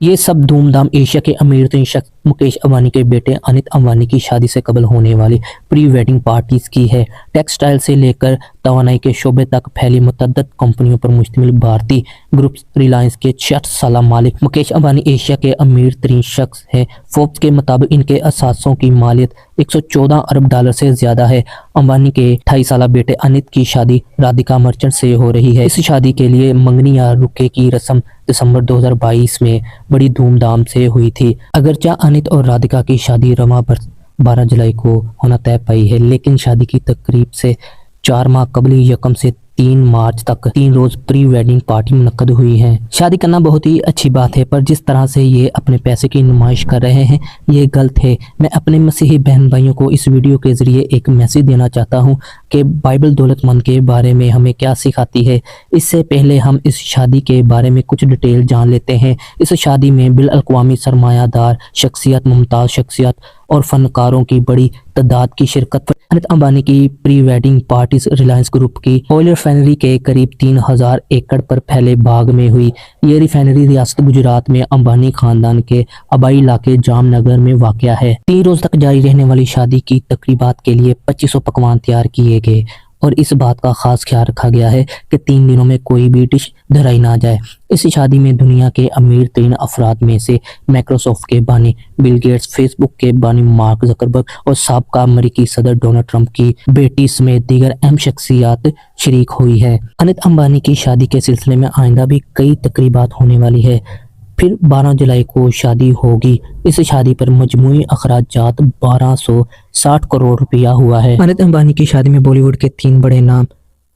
یہ سب धूम धाम एशिया के अमीर तरीन शख्स मुकेश अंबानी के बेटे अनित अंबानी की शादी से कबल होने वाली प्री वेडिंग पार्टीज की है। टेक्सटाइल से लेकर तवानाई के शोबे तक फैली मुतअद्दिद कंपनियों पर मुश्तमिल भारतीय ग्रुप रिलायंस के 66 साला मालिक मुकेश अंबानी एशिया के अमीर तरीन शख्स है। फोर्ब्स के मुताबिक इनके असासों की मालियत 114 अरब डॉलर से ज्यादा है। अंबानी के 28 साला बेटे अनित की शादी राधिका मर्चेंट से हो रही है। इस शादी के लिए मंगनी या रुके की रस्म दिसंबर 2022 में बड़ी धूमधाम से हुई थी। अगरचे अनित और राधिका की शादी रमा 12 जुलाई को होना तय पाई है, लेकिन शादी की तकरीब से 4 माह कबल यकम से 3 मार्च तक 3 रोज प्री वेडिंग पार्टी मुनक्कद हुई है। शादी करना बहुत ही अच्छी बात है, पर जिस तरह से ये अपने पैसे की नुमाइश कर रहे हैं ये गलत है। मैं अपने मसीही बहन भाइयों को इस वीडियो के जरिए एक मैसेज देना चाहता हूँ कि बाइबल दौलतमंद के बारे में हमें क्या सिखाती है। इससे पहले हम इस शादी के बारे में कुछ डिटेल जान लेते हैं। इस शादी में बिल अक़वामी सरमायादार शख्सियत, मुमताज़ शख्सियत और फनकारों की बड़ी तादाद की शिरकत पर अनित अंबानी की pre wedding parties Reliance group की ऑयल रिफाइनरी के करीब 3000 एकड़ पर फैले बाग में हुई। ये रिफाइनरी रियासत गुजरात में अंबानी खानदान के आबाई इलाके जामनगर में वाक़या है। 3 रोज तक जारी रहने वाली शादी की तकरीबात के लिए 2500 पकवान तैयार किए गए और इस बात का खास ख्याल रखा गया है कि 3 दिनों में कोई भी डिश धराई ना जाए। इस शादी में दुनिया के अमीर तरीन अफराद में से माइक्रोसॉफ्ट के बानी बिल गेट्स, फेसबुक के बानी मार्क ज़करबर्ग और साबका अमेरिकी सदर डोनाल्ड ट्रंप की बेटी समेत दीगर अहम शख्सियत शरीक हुई है। अनित अंबानी की शादी के सिलसिले में आइंदा भी कई तकरीबात होने वाली है। फिर 12 जुलाई को शादी होगी। इस शादी पर मजमूई अखराजात 1260 करोड़ रुपया हुआ है। अनित अंबानी की शादी में बॉलीवुड के 3 बड़े नाम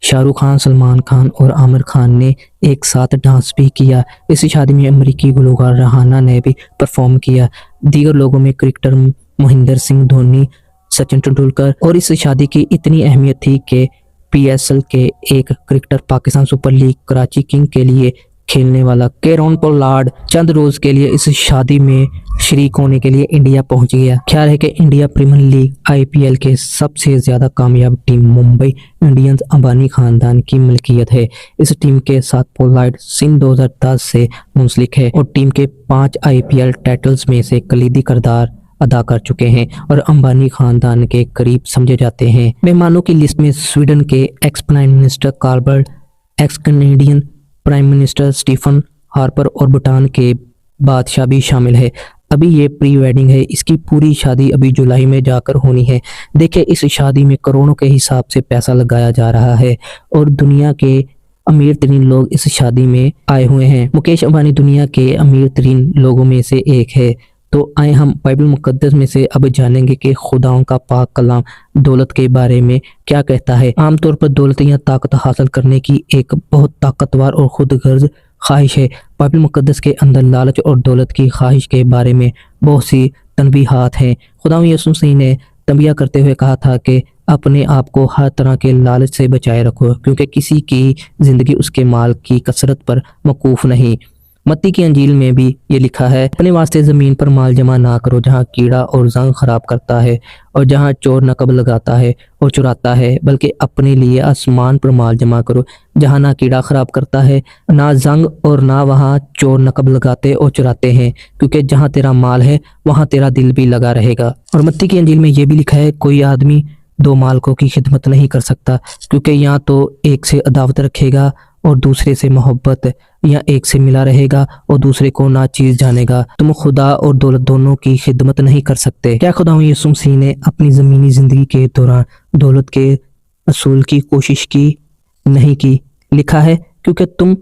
शाहरुख खान, सलमान खान और आमिर खान ने एक साथ डांस भी किया। इस शादी में अमेरिकी गुलकार रहाना ने भी परफॉर्म किया। दीगर लोगों में क्रिकेटर महेंद्र सिंह धोनी, सचिन तेंदुलकर। और इस शादी की इतनी अहमियत थी कि PSL के एक cricketer Pakistan super league Karachi king के लिए खेलने वाला केरोन पोलार्ड चंद रोज के लिए इस शादी में शरीक होने के लिए इंडिया पहुंच गया। ख्याल है कि इंडिया प्रीमियर लीग IPL के सबसे ज्यादा कामयाब टीम मुंबई इंडियंस अंबानी खानदान की मिल्कियत है। इस टीम के साथ पोलार्ड सन 2010 से मुंसलिक है और टीम के 5 IPL टाइटल्स में से कलीदी किरदार अदा कर चुके हैं और अंबानी खानदान के करीब समझे जाते हैं। मेहमानों की लिस्ट में स्वीडन के ex prime minister Carlbert, ex Canadian prime minister Stephen Harper और भूटान के बादशाह भी शामिल है। अभी ये प्री वेडिंग है, इसकी पूरी शादी अभी जुलाई में जाकर होनी है। देखिए, इस शादी में करोड़ों के हिसाब से पैसा लगाया जा रहा है और दुनिया के अमीर तरीन लोग इस शादी में आए हुए हैं। मुकेश अंबानी दुनिया के अमीर तरीन लोगों में से एक है। तो आए हम बाइबल मुकद्दस में से अब जानेंगे कि खुदाओं का पाक कलाम दौलत के बारे में क्या कहता है। आमतौर पर दौलत या ताकत हासिल करने की एक बहुत ताकतवर और खुदगर्ज ख्वाहिश है। बाइबल मुकद्दस के अंदर लालच और दौलत की ख्वाहिश के बारे में बहुत सी तनबीहात हैं। खुदा यीशु मसीह ने तंबिया करते हुए कहा था कि अपने आप को हर तरह के लालच से बचाए रखो, क्योंकि किसी की जिंदगी उसके माल की कसरत पर मौकूफ नहीं। मत्ती की अंजील में भी ये लिखा है, अपने वास्ते जमीन पर माल जमा ना करो जहाँ कीड़ा और जंग खराब करता है और जहाँ चोर नकब लगाता है और चुराता है, बल्कि अपने लिए आसमान पर माल जमा करो जहाँ ना कीड़ा खराब करता है, ना जंग और ना वहाँ चोर नकब लगाते और चुराते हैं, क्योंकि जहाँ तेरा माल है वहाँ तेरा दिल भी लगा रहेगा। और मत्ती की अंजील में ये भी लिखा है, कोई आदमी 2 मालिकों की खिदमत नहीं कर सकता, क्योंकि या तो एक से अदावत रखेगा और दूसरे से मोहब्बत, या एक से मिला रहेगा और दूसरे को नाचीज जानेगा। तुम खुदा और दौलत दोनों की खिदमत नहीं कर सकते। क्या खुदा यीशु मसीह ने अपनी ज़मीनी ज़िंदगी के दौरान दौलत के असूल की कोशिश की? नहीं की। लिखा है, क्योंकि तुम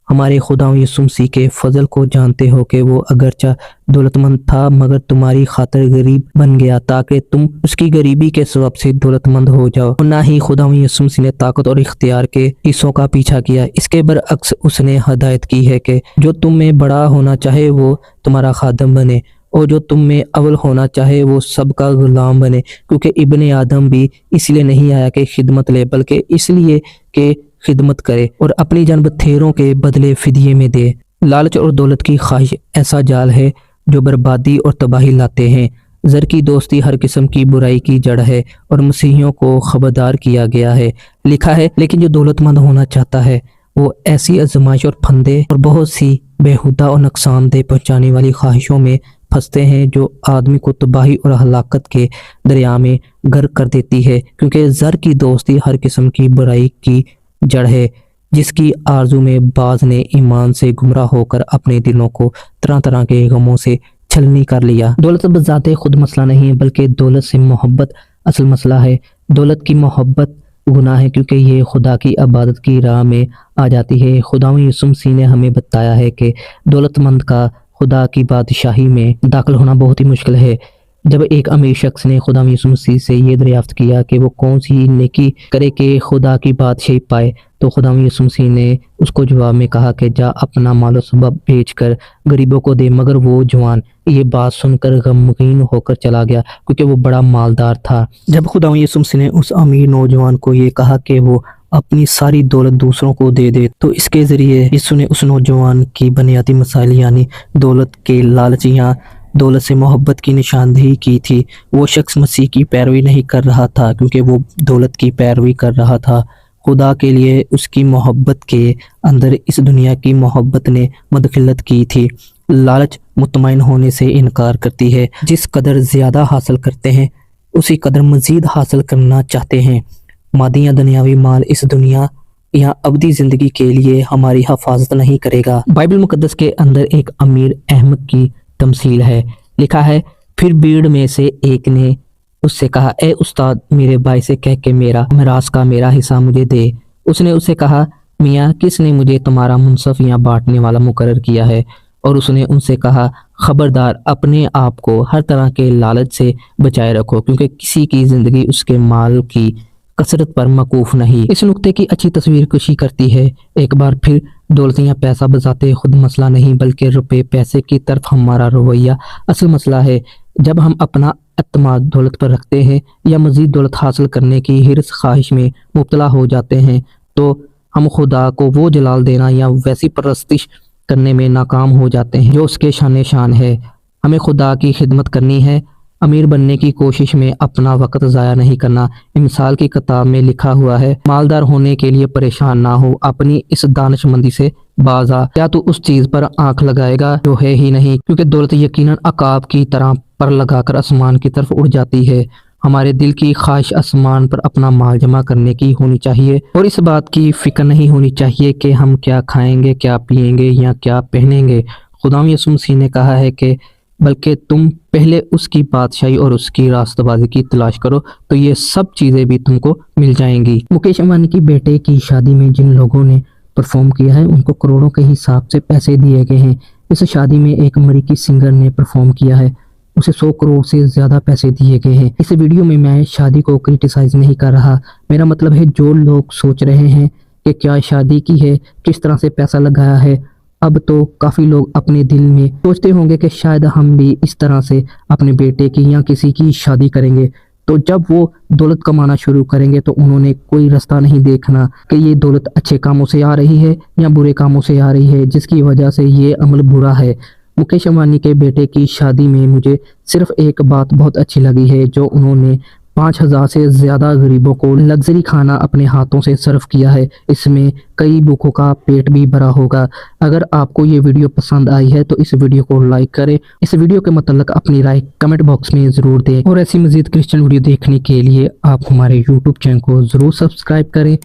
हमारे खुदा यीशु मसीह के फजल को जानते हो कि वो अगरचा दौलतमंद था मगर तुम्हारी खातिर गरीब बन गया, ताकि तुम उसकी गरीबी के सबब से दौलतमंद हो जाओ। और ना ही खुदा यीशु मसीह ने ताकत और इख्तियार के हिस्सों का पीछा किया। इसके बरअक्स उसने हदायत की है कि जो तुम में बड़ा होना चाहे वो तुम्हारा खादम बने और जो तुम में अव्वल होना चाहे वो सबका गुलाम बने, क्योंकि इब्ने आदम भी इसलिए नहीं आया कि खिदमत ले, बल्कि इसलिए कि खिदमत करे और अपनी जान बथेरों के बदले फिदिये में दे। लालच और दौलत की ख्वाहिश ऐसा जाल है जो बर्बादी और तबाही लाते हैं। ज़र की दोस्ती हर किस्म की बुराई की जड़ है और मसीहियों को खबरदार किया गया है। लिखा है, लेकिन जो दौलतमंद होना चाहता है वो ऐसी आजमाइश और फंदे और बहुत सी बेहुदा और नुकसानदेह पहुंचाने वाली ख्वाहिशों में फंसते हैं जो आदमी को तबाही और हलाकत के दरिया में गर्क कर देती है, क्योंकि ज़र की दोस्ती हर किस्म की बुराई की जड़ है, जिसकी आरजू में बाज ने ईमान से गुमराह होकर अपने दिलों को तरह तरह के गमों से छलनी कर लिया। दौलत बजाते खुद मसला नहीं है, बल्कि दौलत से मोहब्बत असल मसला है। दौलत की मोहब्बत गुनाह है, क्योंकि ये खुदा की इबादत की राह में आ जाती है। खुदा यीशु मसीह ने हमें बताया है कि दौलतमंद का खुदा की बादशाही में दाखिल होना बहुत ही मुश्किल है। जब एक अमीर शख्स ने खुदा यीशु मसीह से ये दरियाफ्त किया कि वो कौन सी नेकी करे कि खुदा की बादशाही पाए, तो खुदा यीशु मसीह ने उसको जवाब में कहा कि जा अपना मालो सबब बेच कर गरीबों को दे। मगर वो जवान ये बात सुनकर गमगीन होकर चला गया, क्योंकि वो बड़ा मालदार था। जब खुदा यीशु मसीह ने उस अमीर नौजवान को ये कहा कि वो अपनी सारी दौलत दूसरों को दे दे, तो इसके ज़रिए यीशु ने उस नौजवान की बुनियादी मसाइल यानी दौलत के लालच या दौलत से मोहब्बत की निशानदेही की थी। वो शख्स मसीह की पैरवी नहीं कर रहा था, क्योंकि वो दौलत की पैरवी कर रहा था। खुदा के लिए उसकी मोहब्बत के अंदर इस दुनिया की मोहब्बत ने मदखिलत की थी। लालच मुतमईन होने से इनकार करती है। जिस कदर ज़्यादा हासिल करते हैं, उसी कदर मज़ीद हासिल करना चाहते हैं। मादी या दुनियावी माल इस दुनिया या अबदी ज़िंदगी के लिए हमारी हिफाजत नहीं करेगा। बाइबल मुकद्दस के अंदर एक अमीर अहमक की तमसील है। लिखा है, फिर भीड़ में से एक ने उससे कहा, ए उस्ताद, मेरे भाई से कह के मेरा मिरास का मेरा हिस्सा मुझे दे। उसने उससे कहा, मियाँ, किसने मुझे तुम्हारा मुंसफ या बांटने वाला मुकर्रर किया है? और उसने उनसे कहा, खबरदार, अपने आप को हर तरह के लालच से बचाए रखो, क्योंकि किसी की जिंदगी उसके माल की कसरत पर मकूफ नहीं। इस नुक्ते की अच्छी तस्वीर कशी करती है। एक बार फिर दौलत या पैसा बजाते खुद मसला नहीं, बल्कि रुपए पैसे की तरफ हमारा रवैया असल मसला है। जब हम अपना एतमाद दौलत पर रखते हैं या मजीद दौलत हासिल करने की हिर्स ख्वाहिश में मुब्तला हो जाते हैं, तो हम खुदा को वो जलाल देना या वैसी परस्तिश करने में नाकाम हो जाते हैं जो उसके शान शान है। हमें खुदा की खिदमत करनी है, अमीर बनने की कोशिश में अपना वक्त ज़ाया नहीं करना। मिसाल की किताब में लिखा हुआ है, मालदार होने के लिए परेशान ना हो, अपनी इस दानिशमंदी से बाज आ। क्या तू उस चीज़ पर आंख लगाएगा जो है ही नहीं? क्योंकि दौलत यकीनन अकाब की तरह पर लगाकर आसमान की तरफ उड़ जाती है। हमारे दिल की ख्वाहिश आसमान पर अपना माल जमा करने की होनी चाहिए, और इस बात की फिक्र नहीं होनी चाहिए कि हम क्या खाएंगे, क्या पिएंगे या क्या पहनेंगे। खुदा यीशु मसीह ने कहा है कि बल्कि तुम पहले उसकी बादशाही और उसकी रास्तबाजी की तलाश करो, तो ये सब चीज़ें भी तुमको मिल जाएंगी। मुकेश अंबानी की बेटे की शादी में जिन लोगों ने परफॉर्म किया है, उनको करोड़ों के हिसाब से पैसे दिए गए हैं। इस शादी में एक अमेरिकी सिंगर ने परफॉर्म किया है, उसे 100 करोड़ से ज़्यादा पैसे दिए गए हैं। इस वीडियो में मैं शादी को क्रिटिसाइज नहीं कर रहा। मेरा मतलब है, जो लोग सोच रहे हैं कि क्या शादी की है, किस तरह से पैसा लगाया है, अब तो काफ़ी लोग अपने दिल में सोचते होंगे कि शायद हम भी इस तरह से अपने बेटे की या किसी की शादी करेंगे। तो जब वो दौलत कमाना शुरू करेंगे, तो उन्होंने कोई रास्ता नहीं देखना कि ये दौलत अच्छे कामों से आ रही है या बुरे कामों से आ रही है, जिसकी वजह से ये अमल बुरा है। मुकेश अंबानी के बेटे की शादी में मुझे सिर्फ एक बात बहुत अच्छी लगी है, जो उन्होंने 5000 से ज़्यादा गरीबों को लग्जरी खाना अपने हाथों से सर्व किया है। इसमें कई भूखों का पेट भी भरा होगा। अगर आपको ये वीडियो पसंद आई है तो इस वीडियो को लाइक करें। इस वीडियो के मतलब अपनी राय कमेंट बॉक्स में ज़रूर दें, और ऐसी मज़ीद क्रिश्चियन वीडियो देखने के लिए आप हमारे यूट्यूब चैनल को ज़रूर सब्सक्राइब करें।